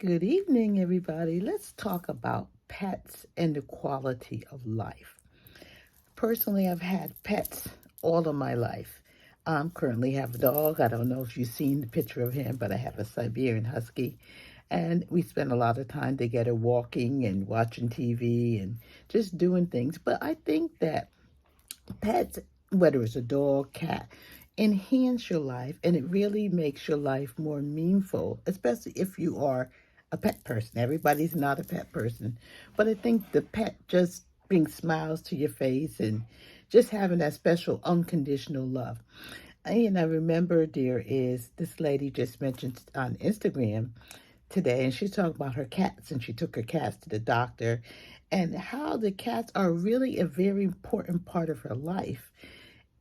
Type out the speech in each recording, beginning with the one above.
Good evening, everybody. Let's talk about pets and the quality of life. Personally, I've had pets all of my life. I currently have a dog. I don't know if you've seen the picture of him, but I have a Siberian Husky. And we spend a lot of time together walking and watching TV and just doing things. But I think that pets, whether it's a dog, cat, enhance your life and it really makes your life more meaningful, especially if you are a pet person. Everybody's not a pet person, but I think the pet just brings smiles to your face and just having that special unconditional love. And I remember there is this lady just mentioned on Instagram today, and she's talking about her cats, and she took her cats to the doctor, and how the cats are really a very important part of her life.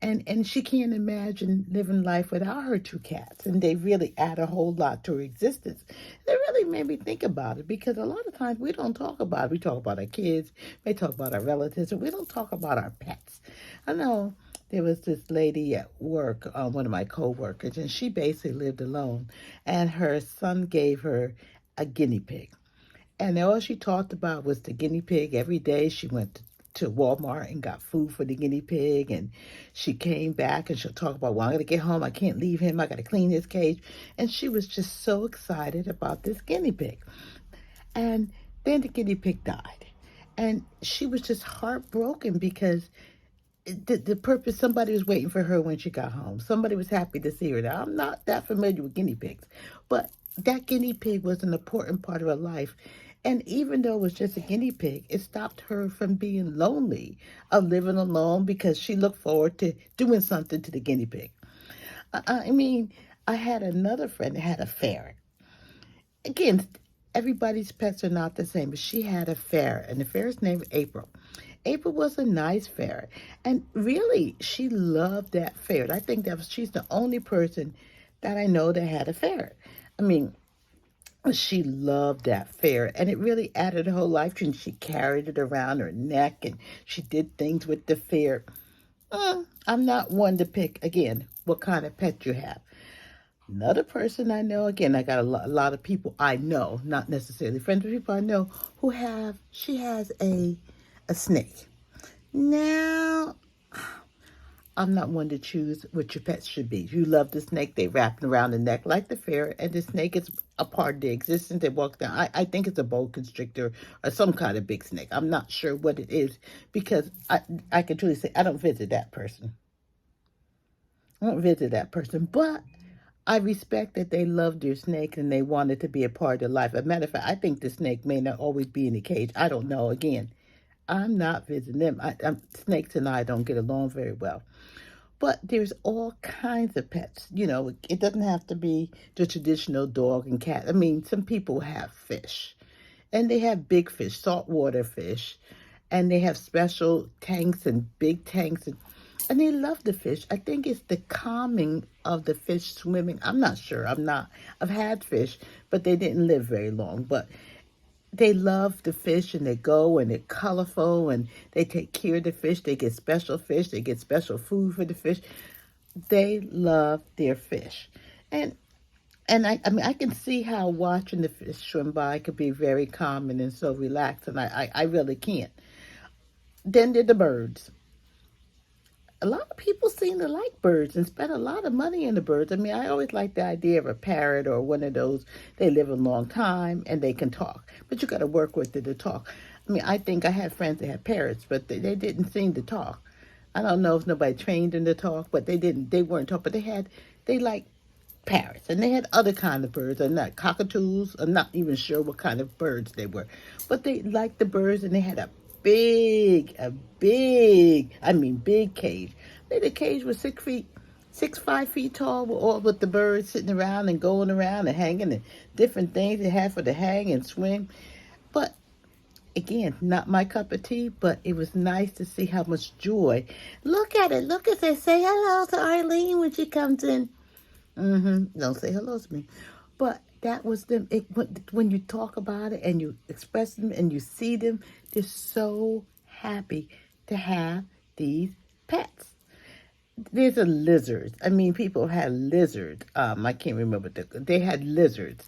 And she can't imagine living life without her two cats, and they really add a whole lot to her existence. It really made me think about it because a lot of times we don't talk about it. We talk about our kids, we talk about our relatives, and we don't talk about our pets. I know there was this lady at work, one of my coworkers, and she basically lived alone, and her son gave her a guinea pig. And all she talked about was the guinea pig. Every day she went to Walmart and got food for the guinea pig. And she came back and she'll talk about, well, I'm going to get home. I can't leave him. I got to clean his cage. And she was just so excited about this guinea pig. And then the guinea pig died. And she was just heartbroken because the purpose, somebody was waiting for her when she got home. Somebody was happy to see her. Now, I'm not that familiar with guinea pigs, but that guinea pig was an important part of her life. And even though it was just a guinea pig, it stopped her from being lonely, of living alone, because she looked forward to doing something to the guinea pig. I mean, I had another friend that had a ferret. Again, everybody's pets are not the same, but she had a ferret, and the ferret's name was April. April was a nice ferret, and really, she loved that ferret. I think she's the only person that I know that had a ferret. I mean, she loved that ferret, and it really added her whole life to her. She carried it around her neck, and she did things with the ferret. I'm not one to pick, again, what kind of pet you have. Another person I know, again, I got a lot of people I know, not necessarily friends, but people I know she has a snake. Now, I'm not one to choose what your pets should be. You love the snake, they wrap it around the neck like the ferret, and the snake is a part of their existence. They walk down. I think it's a boa constrictor or some kind of big snake. I'm not sure what it is because I can truly say I don't visit that person. I don't visit that person, but I respect that they love their snake and they want it to be a part of their life. As a matter of fact, I think the snake may not always be in the cage. I don't know. Again, I'm not visiting them. Snakes and I don't get along very well. But there's all kinds of pets. You know, it doesn't have to be the traditional dog and cat. I mean, some people have fish, and they have big fish, saltwater fish, and they have special tanks and big tanks, and they love the fish. I think it's the calming of the fish swimming. I'm not sure. I've had fish, but they didn't live very long. But they love the fish and they go and they're colorful and they take care of the fish. They get special fish. They get special food for the fish. They love their fish. And I mean I can see how watching the fish swim by could be very calming and so relaxed and I really can't. Then there are the birds. A lot of people seem to like birds and spend a lot of money on the birds. I mean, I always like the idea of a parrot or one of those. They live a long time and they can talk, but you got to work with it to talk. I mean, I think I had friends that had parrots, but they didn't seem to talk. I don't know if nobody trained them to talk, but they didn't. They weren't talk, but they like parrots and they had other kind of birds. I'm not cockatoos. I'm not even sure what kind of birds they were, but they liked the birds and they had I mean, big cage. Maybe the cage was 6 feet, 5 feet tall, with all with the birds sitting around and going around and hanging and different things they had for the hang and swim. But again, not my cup of tea, but it was nice to see how much joy. Look at it. Look as they say hello to Arlene when she comes in. Don't say hello to me. But that was them. When you talk about it and you express them and you see them, they're so happy to have these pets. There's a lizard. I mean, people had lizards. I can't remember they had lizards.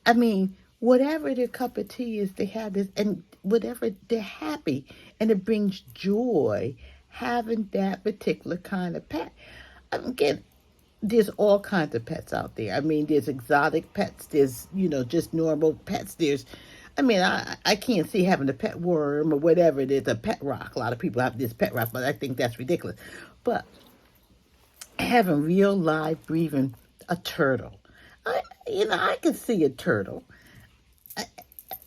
I mean, whatever their cup of tea is, they have this, and whatever they're happy, and it brings joy having that particular kind of pet. Again, there's all kinds of pets out there. I mean, there's exotic pets. There's, just normal pets. I can't see having a pet worm or whatever it is, a pet rock. A lot of people have this pet rock, but I think that's ridiculous. But having real live breathing a turtle, I could see a turtle.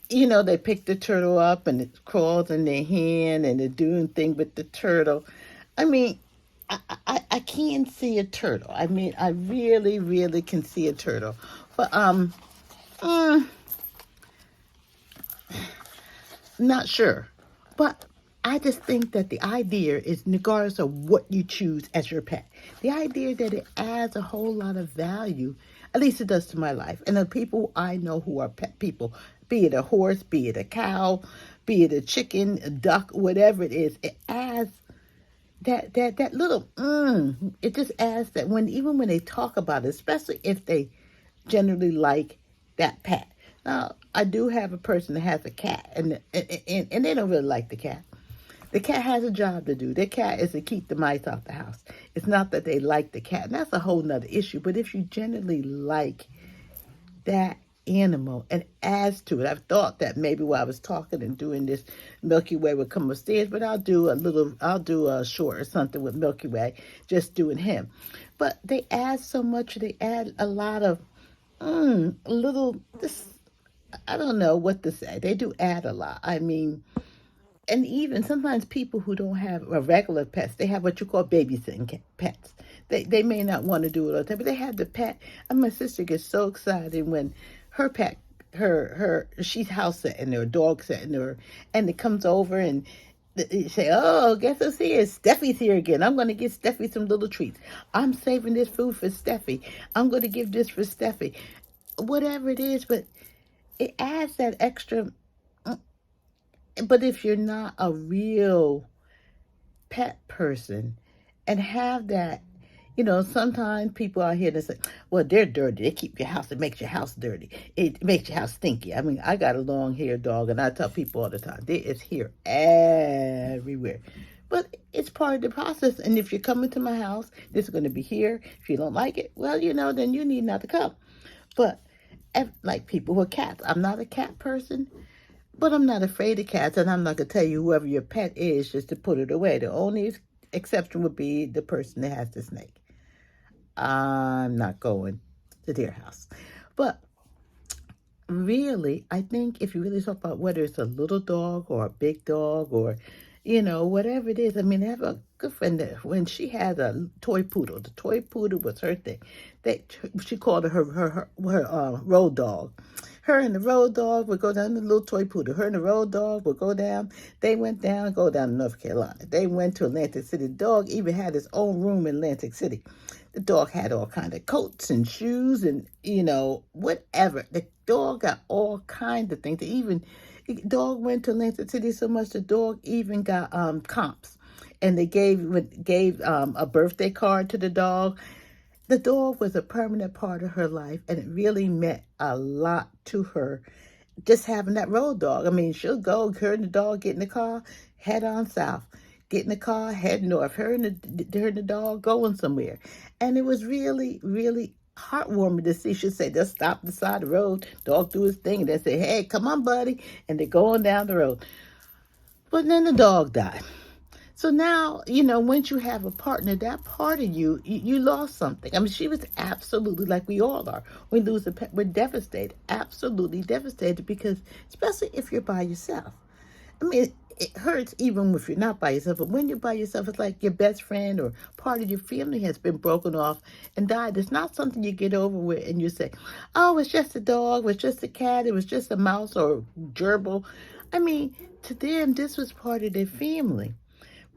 They pick the turtle up and it crawls in their hand and they're doing things with the turtle. I mean, I can see a turtle. I mean, I really, really can see a turtle. But not sure. But I just think that the idea is, regardless of what you choose as your pet, the idea that it adds a whole lot of value, at least it does to my life. And the people I know who are pet people, be it a horse, be it a cow, be it a chicken, a duck, whatever it is, it adds that little it just adds that even when they talk about it, especially if they generally like that pet. Now, I do have a person that has a cat, and they don't really like the cat. The cat has a job to do. Their cat is to keep the mice out the house. It's not that they like the cat, and that's a whole nother issue. But if you generally like that animal and adds to it, I've thought that maybe while I was talking and doing this, Milky Way would come upstairs, but I'll do a short or something with Milky Way, just doing him. But they add so much. They add a lot of little. I don't know what to say. They do add a lot. I mean, and even sometimes people who don't have a regular pets, they have what you call babysitting pets. They may not want to do it all the time, but they have the pet. And my sister gets so excited when her pet, she's house sitting or dog sitting her, and it comes over and they say, "Oh, guess who's here? Steffi's here again. I'm going to give Steffi some little treats. I'm saving this food for Steffi. I'm going to give this for Steffi." Whatever it is, but it adds that extra. But if you're not a real pet person and have that, sometimes people out here that say, well, they're dirty. They keep your house. It makes your house dirty. It makes your house stinky. I mean, I got a long-haired dog, and I tell people all the time, there is hair everywhere. But it's part of the process. And if you're coming to my house, this is going to be here. If you don't like it, well, then you need not to come. But like people with cats, I'm not a cat person. But I'm not afraid of cats, and I'm not going to tell you whoever your pet is just to put it away. The only exception would be the person that has the snake. I'm not going to their house. But really, I think if you really talk about whether it's a little dog or a big dog or, whatever it is. I mean, I have a good friend that when she had a toy poodle, the toy poodle was her thing. She called it her road dog. Her and the road dog would go down, the little toy poodle. Her and the road dog would go down. They go down to North Carolina. They went to Atlantic City. The dog even had his own room in Atlantic City. The dog had all kinds of coats and shoes and, whatever. The dog got all kinds of things. The dog went to Atlantic City so much, the dog even got comps. And they gave a birthday card to the dog. The dog was a permanent part of her life, and it really meant a lot to her, just having that road dog. I mean, she'll go, her and the dog get in the car, head on south. Get in the car, head north. Her and the dog going somewhere. And it was really, really heartwarming to see. She'd say, just stop the side of the road, dog do his thing, and they say, hey, come on, buddy. And they're going down the road. But then the dog died. So now, once you have a partner, that part of you lost something. I mean, she was absolutely, like we all are. We lose a pet, we're devastated, absolutely devastated, because especially if you're by yourself. I mean, it hurts even if you're not by yourself, but when you're by yourself, it's like your best friend or part of your family has been broken off and died. It's not something you get over with and you say, oh, it's just a dog, it was just a cat, it was just a mouse or a gerbil. I mean, to them, this was part of their family.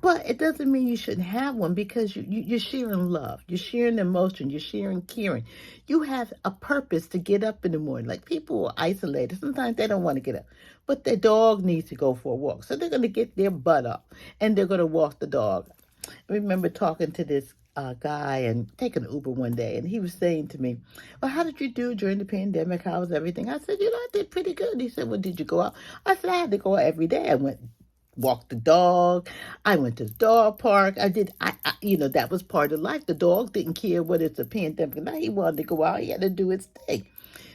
But it doesn't mean you shouldn't have one, because you're sharing love, you're sharing emotion, you're sharing caring. You have a purpose to get up in the morning. Like, people are isolated. Sometimes they don't want to get up, but their dog needs to go for a walk. So they're going to get their butt up and they're going to walk the dog. I remember talking to this guy and taking an Uber one day, and he was saying to me, "Well, how did you do during the pandemic? How was everything?" I said, "I did pretty good." He said, "Well, did you go out?" I said, "I had to go out every day. I went walked the dog. I went to the dog park. I did. That was part of life. The dog didn't care whether it's a pandemic or not. He wanted to go out. He had to do his thing."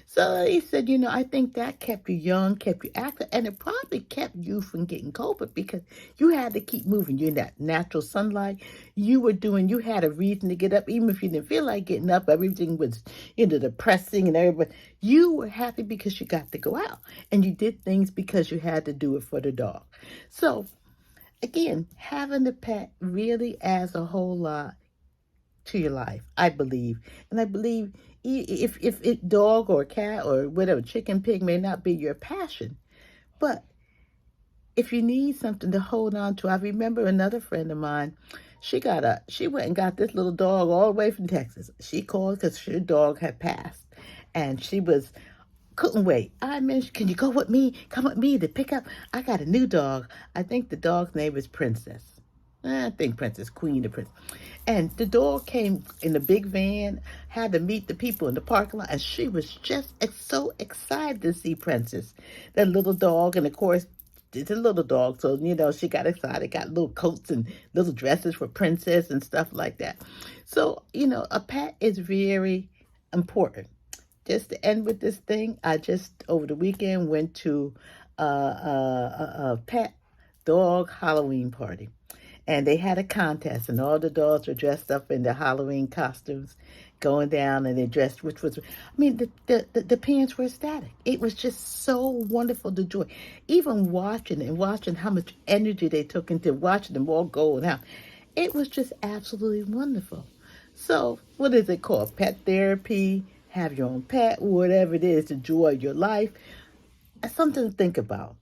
So he said, I think that kept you young, kept you active, and it probably kept you from getting COVID because you had to keep moving. You're in that natural sunlight. You had a reason to get up, even if you didn't feel like getting up. Everything was, depressing and everybody. You were happy because you got to go out and you did things because you had to do it for the dog. So again, having a pet really adds a whole lot to your life, I believe. And I believe if a dog or a cat or whatever, chicken, pig may not be your passion, but if you need something to hold on to, I remember another friend of mine, she went and got this little dog all the way from Texas. She called because her dog had passed and couldn't wait. I mentioned, "Can you go with me? Come with me to pick up. I got a new dog." I think the dog's name is Princess. I think Princess, Queen of Princess. And the dog came in a big van, had to meet the people in the parking lot, and she was just so excited to see Princess, that little dog. And of course, it's a little dog, so she got excited, got little coats and little dresses for Princess and stuff like that. So a pet is very important. Just to end with this thing, I just over the weekend went to a pet dog Halloween party. And they had a contest, and all the dogs were dressed up in their Halloween costumes, going down, and they dressed, the parents were ecstatic. It was just so wonderful to join. Even watching how much energy they took into watching them all go and how. It was just absolutely wonderful. So, what is it called? Pet therapy, have your own pet, whatever it is, enjoy your life. Something to think about.